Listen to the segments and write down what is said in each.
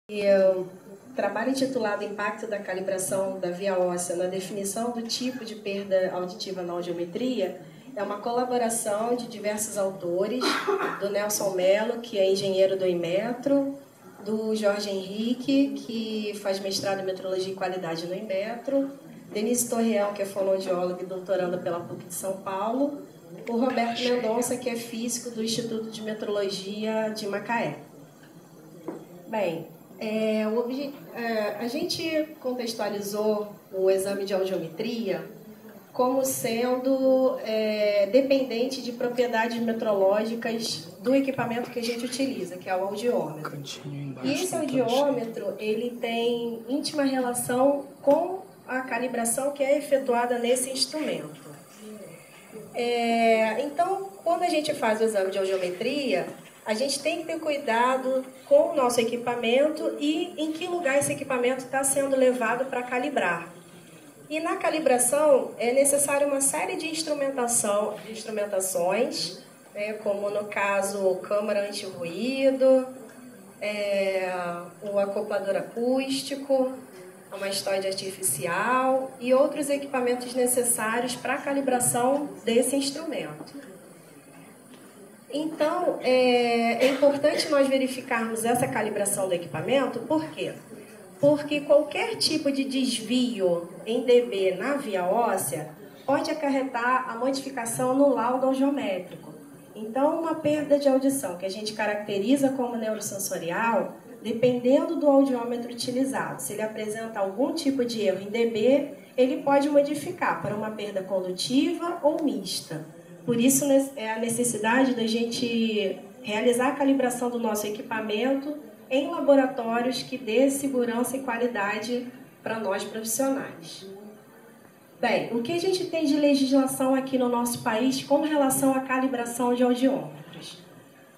O trabalho intitulado Impacto da calibração da via óssea na definição do tipo de perda auditiva na audiometria é uma colaboração de diversos autores, do Nelson Mello, que é engenheiro do Inmetro, do Jorge Henrique, que faz mestrado em Metrologia e Qualidade no Inmetro, Denise Torreão, que é fonoaudióloga e doutoranda pela PUC de São Paulo, o Roberto Mendonça, que é físico do Instituto de Metrologia de Macaé. Bem, a gente contextualizou o exame de audiometria como sendo dependente de propriedades metrológicas do equipamento que a gente utiliza, que é o audiômetro. E esse audiômetro ele tem íntima relação com a calibração que é efetuada nesse instrumento. Então, quando a gente faz o exame de audiometria, a gente tem que ter cuidado com o nosso equipamento e em que lugar esse equipamento está sendo levado para calibrar. E na calibração é necessário uma série de instrumentações, como no caso câmara anti-ruído, o acoplador acústico, a mastoide artificial e outros equipamentos necessários para a calibração desse instrumento. Então, é importante nós verificarmos essa calibração do equipamento, por quê? Porque qualquer tipo de desvio em dB na via óssea pode acarretar a modificação no laudo audiométrico. Então, uma perda de audição que a gente caracteriza como neurosensorial, dependendo do audiômetro utilizado, se ele apresenta algum tipo de erro em dB, ele pode modificar para uma perda condutiva ou mista. Por isso, é a necessidade da gente realizar a calibração do nosso equipamento em laboratórios que dê segurança e qualidade para nós profissionais. Bem, o que a gente tem de legislação aqui no nosso país com relação à calibração de audiômetros?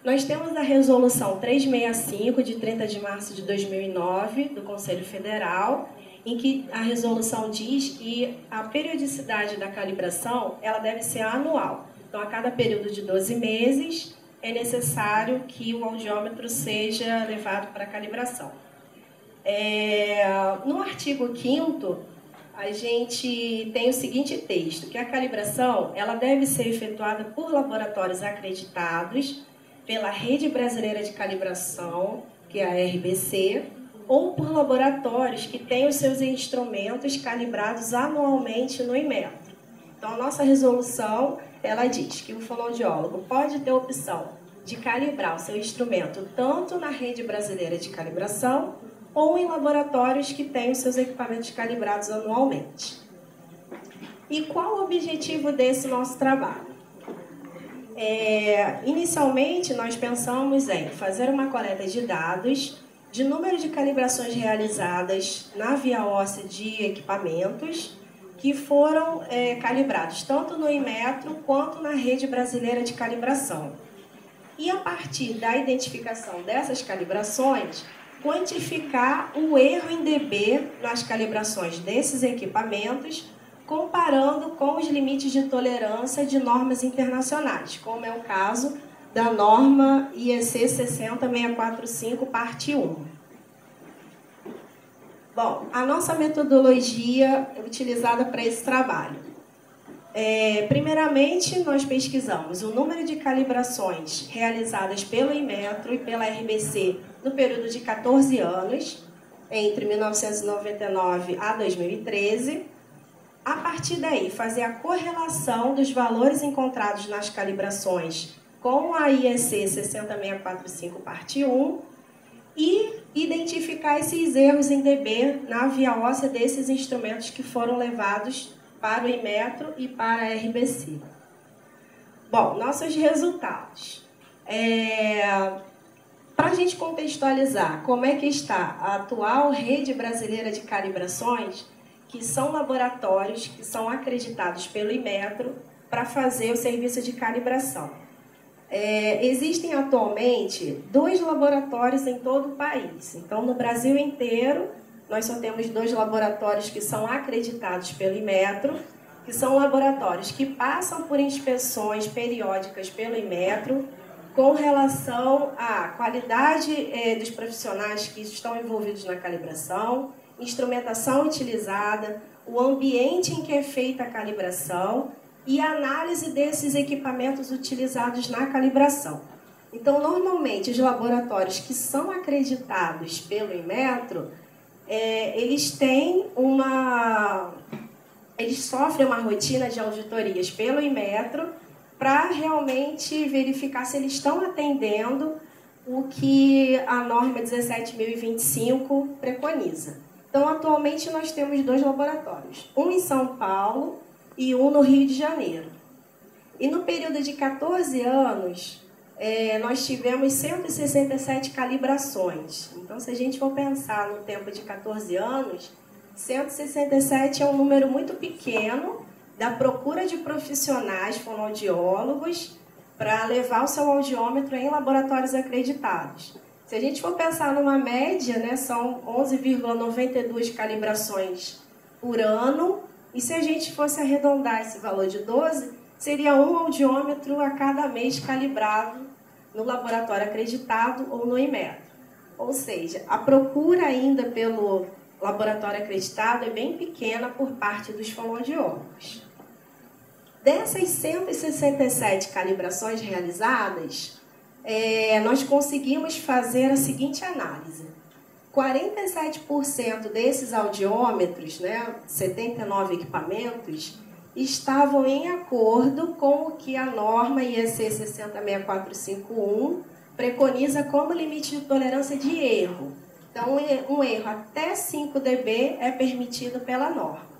Nós temos a Resolução 365, de 30 de março de 2009, do Conselho Federal, em que a resolução diz que a periodicidade da calibração ela deve ser anual. Então, a cada período de 12 meses, é necessário que o audiômetro seja levado para calibração. No artigo 5º, a gente tem o seguinte texto, que a calibração ela deve ser efetuada por laboratórios acreditados pela Rede Brasileira de Calibração, que é a RBC, ou por laboratórios que têm os seus instrumentos calibrados anualmente no Inmetro. Então, a nossa resolução, ela diz que o fonoaudiólogo pode ter a opção de calibrar o seu instrumento tanto na Rede Brasileira de Calibração ou em laboratórios que têm os seus equipamentos calibrados anualmente. E qual o objetivo desse nosso trabalho? Inicialmente, nós pensamos em fazer uma coleta de dados de número de calibrações realizadas na via óssea de equipamentos que foram calibrados tanto no Inmetro quanto na Rede Brasileira de Calibração. E a partir da identificação dessas calibrações, quantificar o erro em dB nas calibrações desses equipamentos, comparando com os limites de tolerância de normas internacionais, como é o caso da norma IEC 60645, parte 1. Bom, a nossa metodologia é utilizada para esse trabalho. Primeiramente, nós pesquisamos o número de calibrações realizadas pelo Inmetro e pela RBC no período de 14 anos, entre 1999 a 2013. A partir daí, fazer a correlação dos valores encontrados nas calibrações com a IEC 60645, parte 1, e identificar esses erros em dB na via óssea desses instrumentos que foram levados para o Inmetro e para a RBC. Bom, nossos resultados. Para a gente contextualizar como é que está a atual Rede Brasileira de Calibrações, que são laboratórios que são acreditados pelo Inmetro para fazer o serviço de calibração. Existem atualmente 2 laboratórios em todo o país. Então, no Brasil inteiro, nós só temos 2 laboratórios que são acreditados pelo Inmetro, que são laboratórios que passam por inspeções periódicas pelo Inmetro, com relação à qualidade dos profissionais que estão envolvidos na calibração, instrumentação utilizada, o ambiente em que é feita a calibração e a análise desses equipamentos utilizados na calibração. Então, normalmente, os laboratórios que são acreditados pelo Inmetro, eles sofrem uma rotina de auditorias pelo Inmetro para realmente verificar se eles estão atendendo o que a norma 17.025 preconiza. Então, atualmente, nós temos 2 laboratórios, um em São Paulo e um no Rio de Janeiro. E no período de 14 anos, nós tivemos 167 calibrações. Então, se a gente for pensar no tempo de 14 anos, 167 é um número muito pequeno da procura de profissionais fonoaudiólogos para levar o seu audiômetro em laboratórios acreditados. Se a gente for pensar numa média, né, são 11,92 calibrações por ano, e se a gente fosse arredondar esse valor de 12, seria um audiômetro a cada mês calibrado no laboratório acreditado ou no Inmetro. Ou seja, a procura ainda pelo laboratório acreditado é bem pequena por parte dos fonoaudiólogos. Dessas 167 calibrações realizadas, nós conseguimos fazer a seguinte análise. 47% desses audiômetros, né, 79 equipamentos, estavam em acordo com o que a norma IEC 606451 preconiza como limite de tolerância de erro. Então, um erro até 5 dB é permitido pela norma.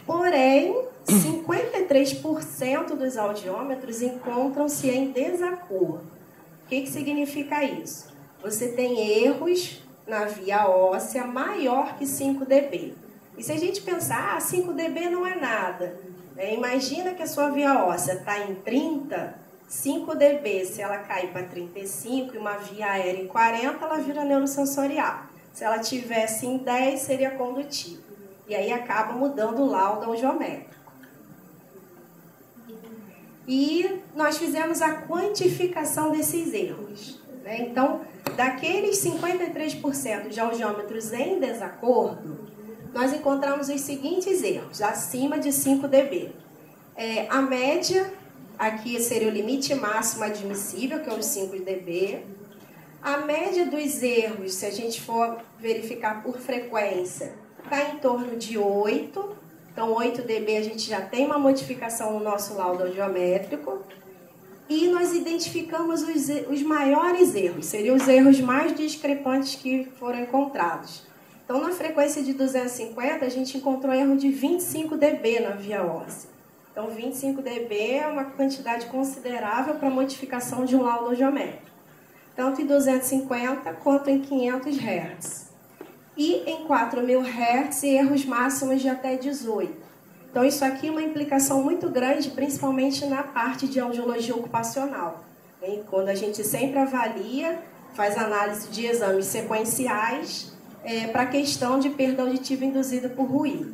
Porém, 53% dos audiômetros encontram-se em desacordo. O que significa isso? Você tem erros na via óssea maior que 5 dB. E se a gente pensar, 5 dB não é nada. Imagina que a sua via óssea está em 30, 5 dB, se ela cair para 35 e uma via aérea em 40, ela vira neurosensorial. Se ela tivesse em 10, seria condutiva. E aí acaba mudando o laudo audiométrico. E nós fizemos a quantificação desses erros. Então, daqueles 53% de audiômetros em desacordo, nós encontramos os seguintes erros, acima de 5 dB. A média, aqui seria o limite máximo admissível, que é os 5 dB. A média dos erros, se a gente for verificar por frequência, está em torno de 8. Então, 8 dB a gente já tem uma modificação no nosso laudo audiométrico. E nós identificamos os maiores erros, seriam os erros mais discrepantes que foram encontrados. Então, na frequência de 250, a gente encontrou erro de 25 dB na via óssea. Então, 25 dB é uma quantidade considerável para a modificação de um laudo audiométrico. Tanto em 250 quanto em 500 Hz. E em 4.000 Hz, erros máximos de até 18. Então, isso aqui é uma implicação muito grande, principalmente na parte de audiologia ocupacional. Quando a gente sempre avalia, faz análise de exames sequenciais para a questão de perda auditiva induzida por ruído.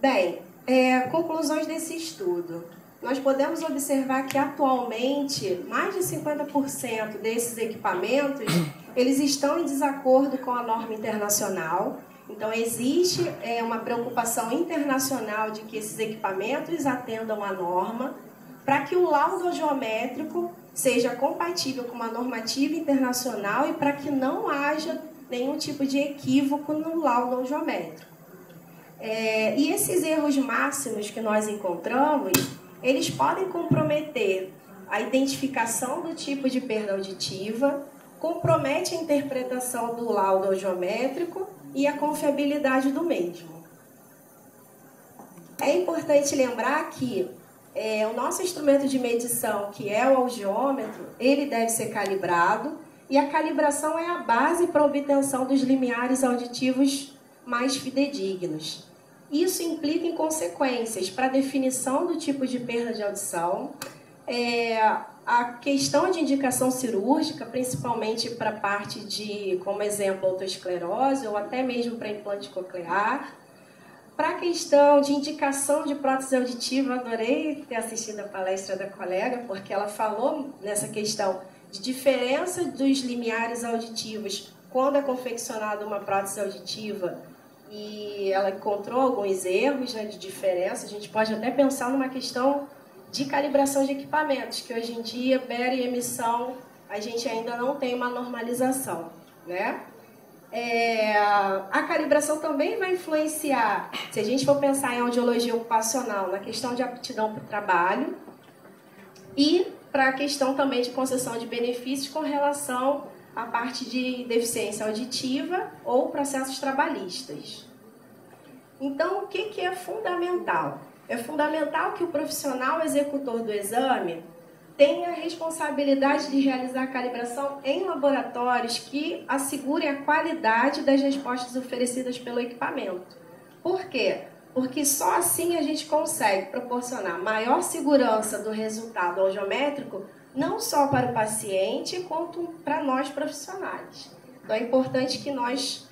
Bem, conclusões desse estudo. Nós podemos observar que, atualmente, mais de 50% desses equipamentos eles estão em desacordo com a norma internacional. Então, existe uma preocupação internacional de que esses equipamentos atendam à norma para que o laudo audiométrico seja compatível com uma normativa internacional e para que não haja nenhum tipo de equívoco no laudo audiométrico. E esses erros máximos que nós encontramos, eles podem comprometer a identificação do tipo de perda auditiva, compromete a interpretação do laudo audiométrico e a confiabilidade do mesmo. É importante lembrar que o nosso instrumento de medição, que é o audiômetro, ele deve ser calibrado e a calibração é a base para a obtenção dos limiares auditivos mais fidedignos. Isso implica em consequências para a definição do tipo de perda de audição, a questão de indicação cirúrgica, principalmente para a parte de, como exemplo, otosclerose ou até mesmo para implante coclear, Para a questão de indicação de prótese auditiva, adorei ter assistido a palestra da colega, porque ela falou nessa questão de diferença dos limiares auditivos quando é confeccionada uma prótese auditiva, e ela encontrou alguns erros, né, de diferença. A gente pode até pensar numa questão de calibração de equipamentos, que hoje em dia, BER e emissão, a gente ainda não tem uma normalização, né? A calibração também vai influenciar, se a gente for pensar em audiologia ocupacional, na questão de aptidão para o trabalho e para a questão também de concessão de benefícios com relação à parte de deficiência auditiva ou processos trabalhistas. Então, o que é fundamental? É fundamental que o profissional executor do exame tenha a responsabilidade de realizar a calibração em laboratórios que assegurem a qualidade das respostas oferecidas pelo equipamento. Por quê? Porque só assim a gente consegue proporcionar maior segurança do resultado audiométrico, não só para o paciente, quanto para nós profissionais. Então é importante que nós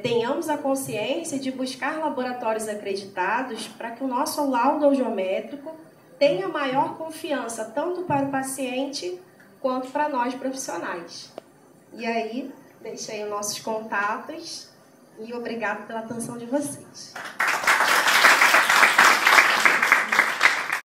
tenhamos a consciência de buscar laboratórios acreditados para que o nosso laudo audiométrico tenha maior confiança, tanto para o paciente quanto para nós profissionais. E aí, deixei os nossos contatos e obrigado pela atenção de vocês.